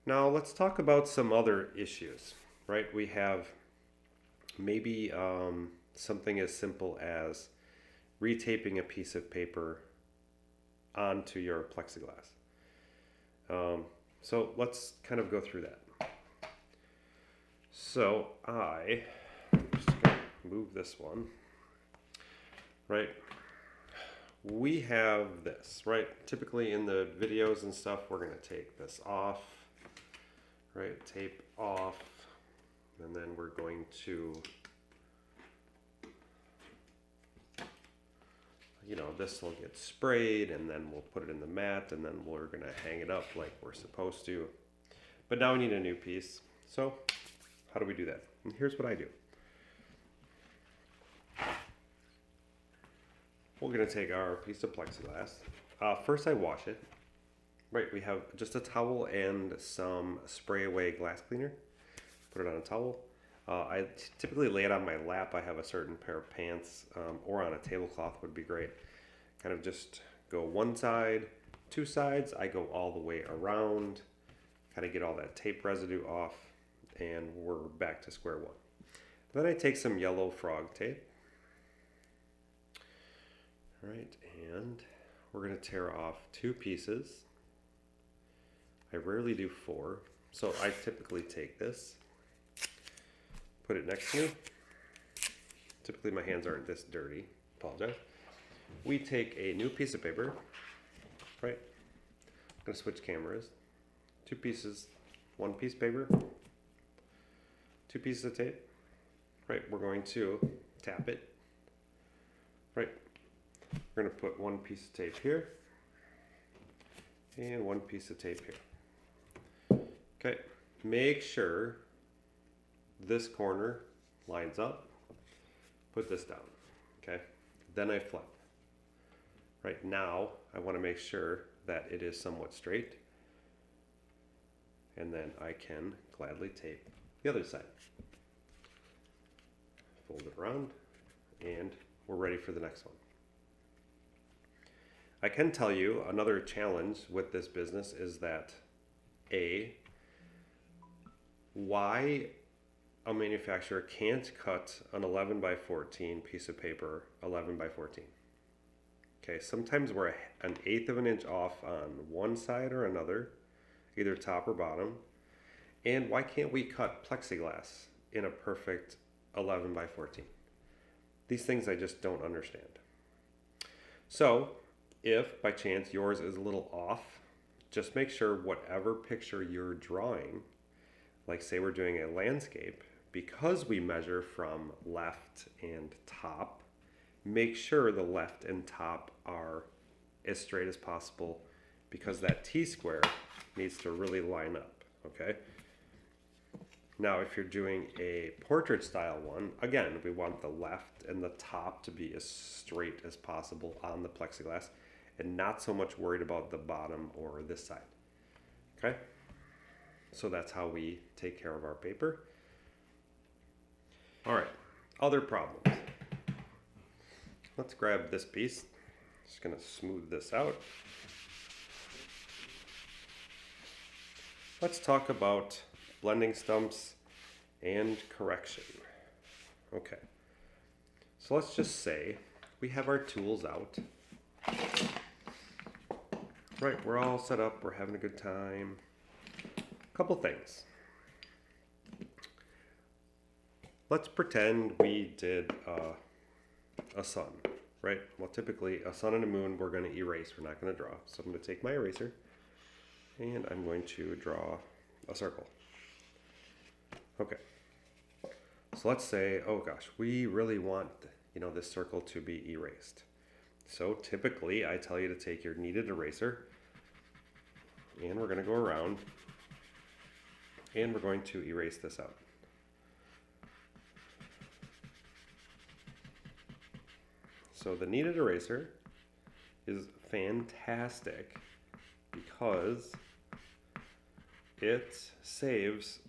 Now let's talk about some other issues, right? We have maybe something as simple as retaping a piece of paper onto your plexiglass. So let's kind of go through that. So I'm just going to move this one, right? We have this, right? Typically in the videos and stuff, we're going to take this off, right? Tape off, and then we're going to, this will get sprayed, and then we'll put it in the mat, and then we're going to hang it up like we're supposed to. But now we need a new piece. So how do we do that? And here's what I do. We're going to take our piece of plexiglass. First I wash it. Right, we have just a towel and some spray away glass cleaner. Put it on a towel. I typically lay it on my lap. I have a certain pair of pants, or on a tablecloth would be great. Kind of just go one side, two sides. I go all the way around, kind of get all that tape residue off, and we're back to square one. Then I take some yellow frog tape. All right, and we're going to tear off two pieces. I rarely do four, so I typically take this, put it next to me. Typically my hands aren't this dirty, apologize. We take a new piece of paper, right? I'm gonna switch cameras. Two pieces, one piece of paper, two pieces of tape, right? We're going to tap it, right? We're gonna put one piece of tape here and one piece of tape here. Okay, make sure this corner lines up. Put this down, okay? Then I flip. Right now, I want to make sure that it is somewhat straight. And then I can gladly tape the other side. Fold it around, and we're ready for the next one. I can tell you another challenge with this business is that why a manufacturer can't cut an 11 by 14 piece of paper 11 by 14. Okay, sometimes we're an eighth of an inch off on one side or another, either top or bottom. And why can't we cut plexiglass in a perfect 11 by 14? These things I just don't understand. So if by chance yours is a little off, just make sure whatever picture you're drawing, like say we're doing a landscape, because we measure from left and top, make sure the left and top are as straight as possible, because that T-square needs to really line up, okay? Now, if you're doing a portrait style one, again, we want the left and the top to be as straight as possible on the plexiglass and not so much worried about the bottom or this side, okay? So that's how we take care of our paper. All right, other problems. Let's grab this piece. Just gonna smooth this out. Let's talk about blending stumps and correction. Okay, so let's just say we have our tools out. Right, we're all set up, we're having a good time. Couple things. Let's pretend we did a sun, right? Well, typically a sun and a moon we're going to erase. We're not going to draw. So I'm going to take my eraser and I'm going to draw a circle. Okay. So let's say, oh gosh, we really want, this circle to be erased. So typically I tell you to take your kneaded eraser and we're going to go around and we're going to erase this out. So the kneaded eraser is fantastic because it saves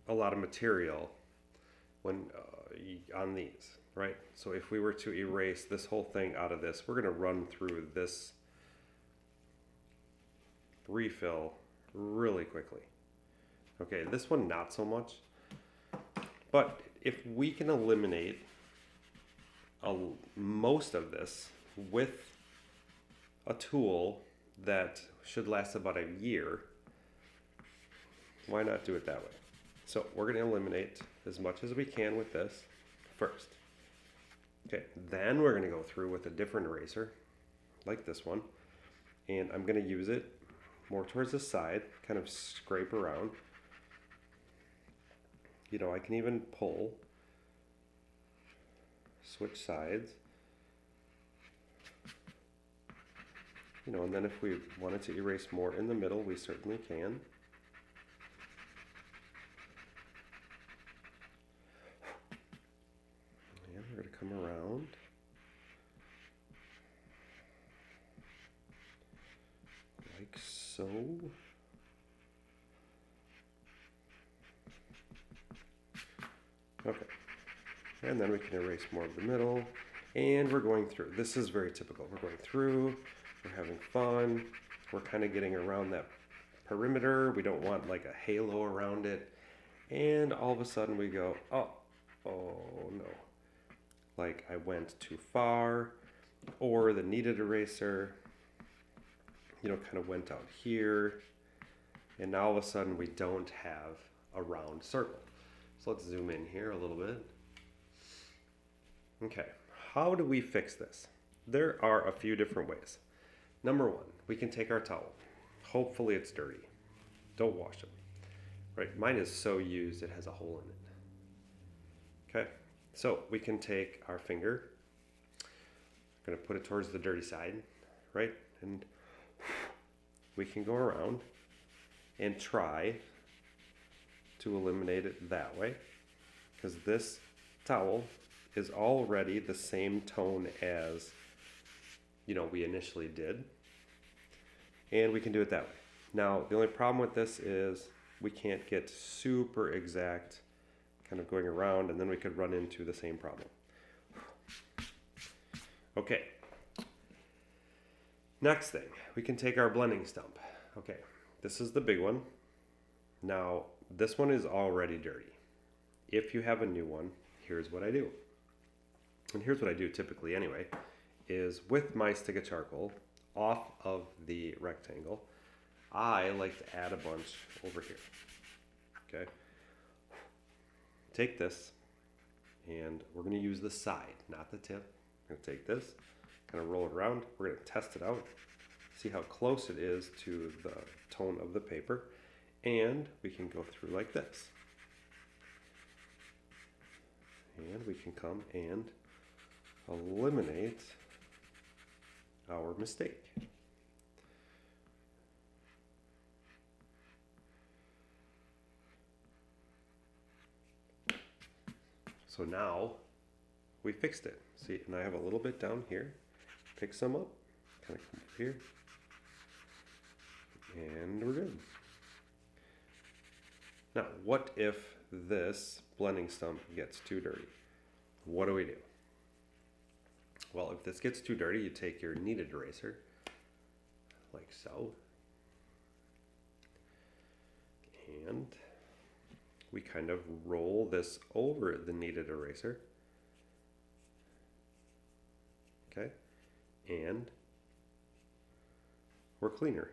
a lot of material when on these, right? So if we were to erase this whole thing out of this, we're going to run through this refill really quickly. Okay, this one not so much. But if we can eliminate most of this with a tool that should last about a year, why not do it that way? So we're going to eliminate as much as we can with this first. Okay, then we're going to go through with a different eraser, like this one, and I'm going to use it more towards the side, kind of scrape around. You know, I can even pull, switch sides. You know, and then if we wanted to erase more in the middle, we certainly can. And we're going to come around. Like so. Okay. And then we can erase more of the middle. And we're going through. This is very typical. We're going through. We're having fun. We're kind of getting around that perimeter. We don't want like a halo around it. And all of a sudden we go, oh no. Like I went too far, or the kneaded eraser, you know, kind of went out here. And now all of a sudden we don't have a round circle. So let's zoom in here a little bit. Okay, how do we fix this? There are a few different ways. Number one, we can take our towel. Hopefully it's dirty. Don't wash it. Right, mine is so used it has a hole in it. Okay, so we can take our finger. I'm gonna put it towards the dirty side, right? And we can go around and try to eliminate it that way, because this towel is already the same tone as, you know, we initially did, and we can do it that way. Now the only problem with this is we can't get super exact kind of going around, and then we could run into the same problem. Okay, next thing, we can take our blending stump. Okay, this is the big one. Now this one is already dirty. If you have a new one, here's what I do. And here's what I do typically anyway, is with my stick of charcoal off of the rectangle, I like to add a bunch over here. Okay. Take this, and we're going to use the side, not the tip. I'm going to take this, kind of roll it around. We're going to test it out, see how close it is to the tone of the paper, and we can go through like this. And we can come and eliminate our mistake. So now we fixed it. See, and I have a little bit down here. Pick some up, kind of come up here, and we're good. Now, what if this blending stump gets too dirty? What do we do? Well, if this gets too dirty, you take your kneaded eraser, like so, and we kind of roll this over the kneaded eraser. Okay, and we're cleaner.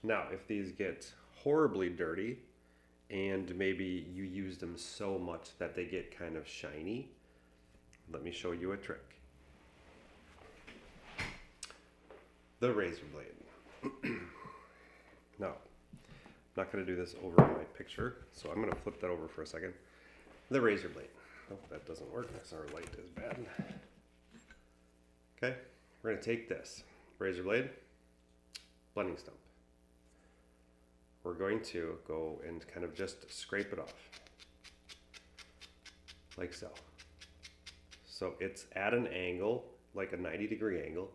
Now, if these get horribly dirty, and maybe you use them so much that they get kind of shiny, let me show you a trick. The razor blade. Now, I'm not going to do this over my picture, so I'm going to flip that over for a second. The razor blade. Oh, that doesn't work because our light is bad. Okay, we're going to take this razor blade, blending stump. We're going to go and kind of just scrape it off, like so. So it's at an angle, like a 90-degree angle.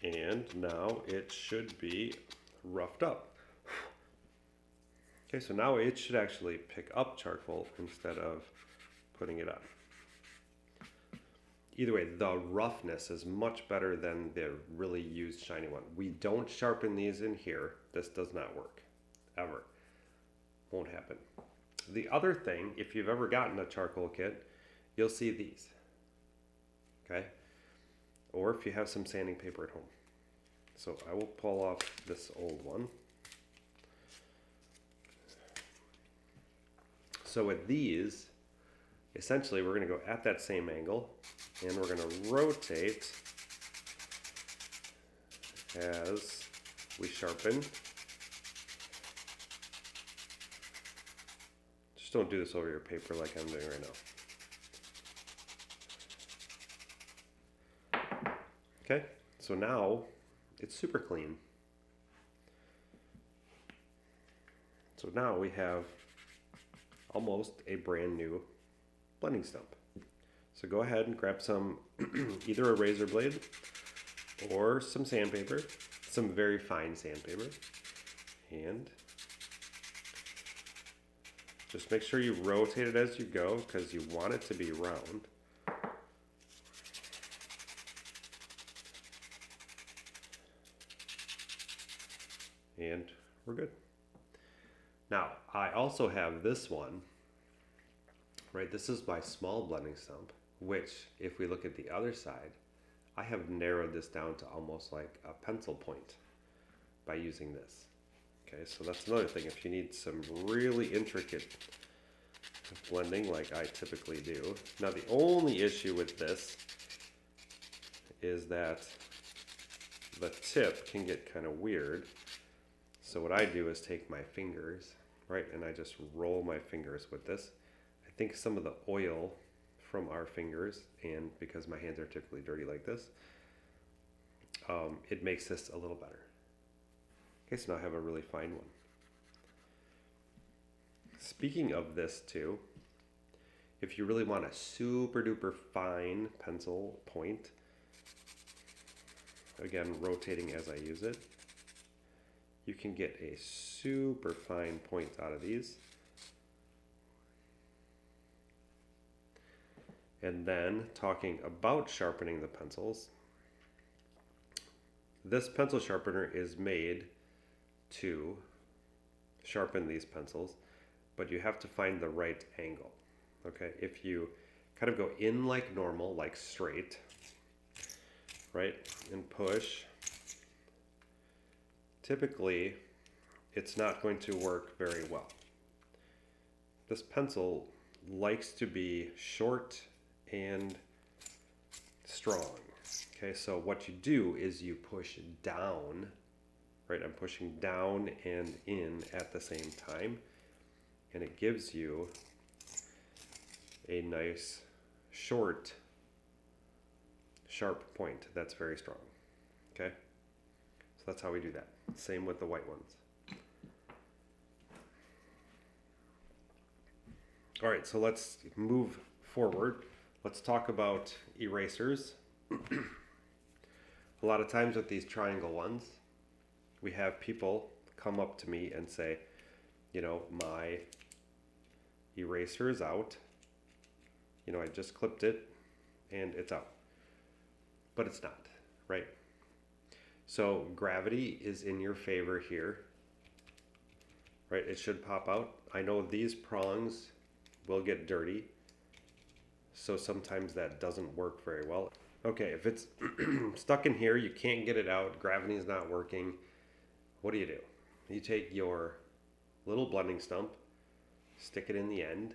And now it should be roughed up. Okay, so now it should actually pick up charcoal instead of putting it on. Either way, the roughness is much better than the really used shiny one. We don't sharpen these in here. This does not work, ever. Won't happen. The other thing, if you've ever gotten a charcoal kit, you'll see these, okay? Or if you have some sanding paper at home. So I will pull off this old one. So with these, essentially we're going to go at that same angle and we're going to rotate as we sharpen. Just don't do this over your paper like I'm doing right now. Okay, so now it's super clean. So now we have almost a brand new blending stump. So go ahead and grab some, either a razor blade or some sandpaper, some very fine sandpaper, and just make sure you rotate it as you go because you want it to be round. And we're good. Now, I also have this one, right? This is my small blending stump, which if we look at the other side, I have narrowed this down to almost like a pencil point by using this. Okay, so that's another thing. If you need some really intricate blending like I typically do. Now, the only issue with this is that the tip can get kind of weird. So what I do is take my fingers, right, and I just roll my fingers with this. I think some of the oil from our fingers, and because my hands are typically dirty like this, it makes this a little better. Okay, so now I have a really fine one. Speaking of this too, if you really want a super duper fine pencil point, again, rotating as I use it, you can get a super fine point out of these. And then talking about sharpening the pencils, this pencil sharpener is made to sharpen these pencils, but you have to find the right angle. Okay, if you kind of go in like normal, like straight, right, and push, typically it's not going to work very well. This pencil likes to be short and strong. Okay, so what you do is you push down, right? I'm pushing down and in at the same time, and it gives you a nice short, sharp point that's very strong. Okay, so that's how we do that. Same with the white ones. All right, so let's move forward. Let's talk about erasers. A lot of times with these triangle ones, we have people come up to me and say, you know, my eraser is out. You know, I just clipped it and it's out. But it's not, right? So gravity is in your favor here, right? It should pop out. I know these prongs will get dirty, so sometimes that doesn't work very well. Okay, if it's stuck in here, you can't get it out, gravity is not working, what do? You take your little blending stump, stick it in the end,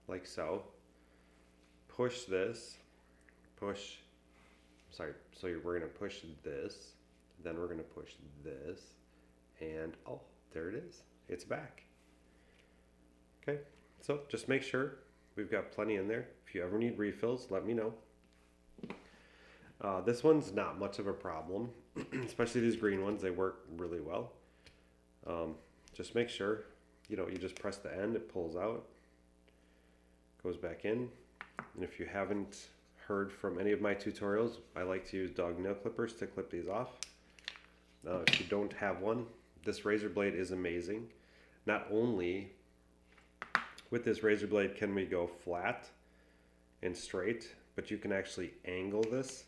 like so, push this, we're going to push this, then we're going to push this, and oh, there it is, it's back. Okay, so just make sure we've got plenty in there. If you ever need refills, let me know. This one's not much of a problem, especially these green ones, they work really well. Just make sure, you know, you just press the end, it pulls out, goes back in. And if you haven't heard from any of my tutorials, I like to use dog nail clippers to clip these off. If you don't have one, this razor blade is amazing. not only with this razor blade can we go flat and straight, but you can actually angle this.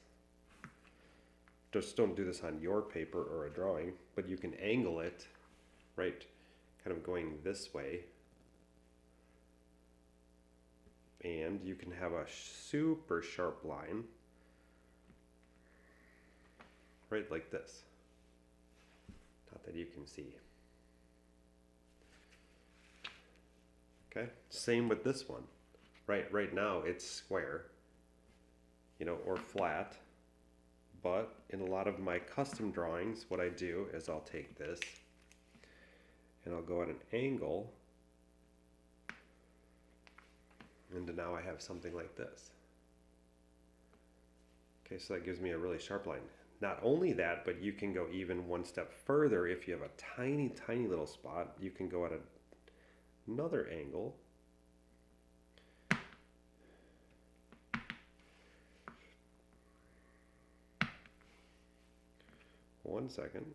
Just don't do this on your paper or a drawing, but you can angle it, right, kind of going this way. And you can have a super sharp line, right, like this. Not that you can see. Okay, same with this one. Right now it's square, you know, or flat. But in a lot of my custom drawings, what I do is I'll take this and I'll go at an angle, and now I have something like this. Okay, so that gives me a really sharp line. Not only that, but you can go even one step further. If you have a tiny, tiny little spot, you can go at another angle. One second.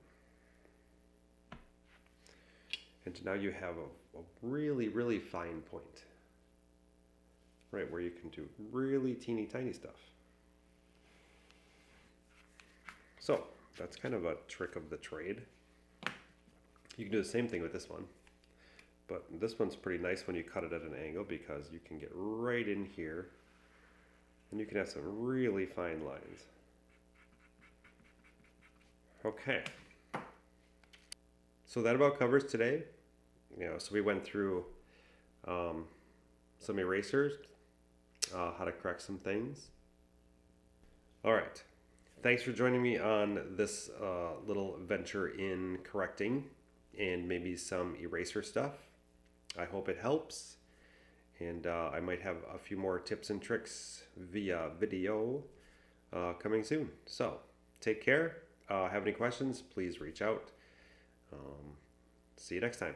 And now you have a really, really fine point, right, where you can do really teeny tiny stuff. So that's kind of a trick of the trade. You can do the same thing with this one, but this one's pretty nice when you cut it at an angle because you can get right in here and you can have some really fine lines. Okay, so that about covers today. You know, so we went through some erasers, how to correct some things. All right, thanks for joining me on this little venture in correcting and maybe some eraser stuff. I hope it helps, and I might have a few more tips and tricks via video coming soon. So take care. Have any questions, please reach out. See you next time.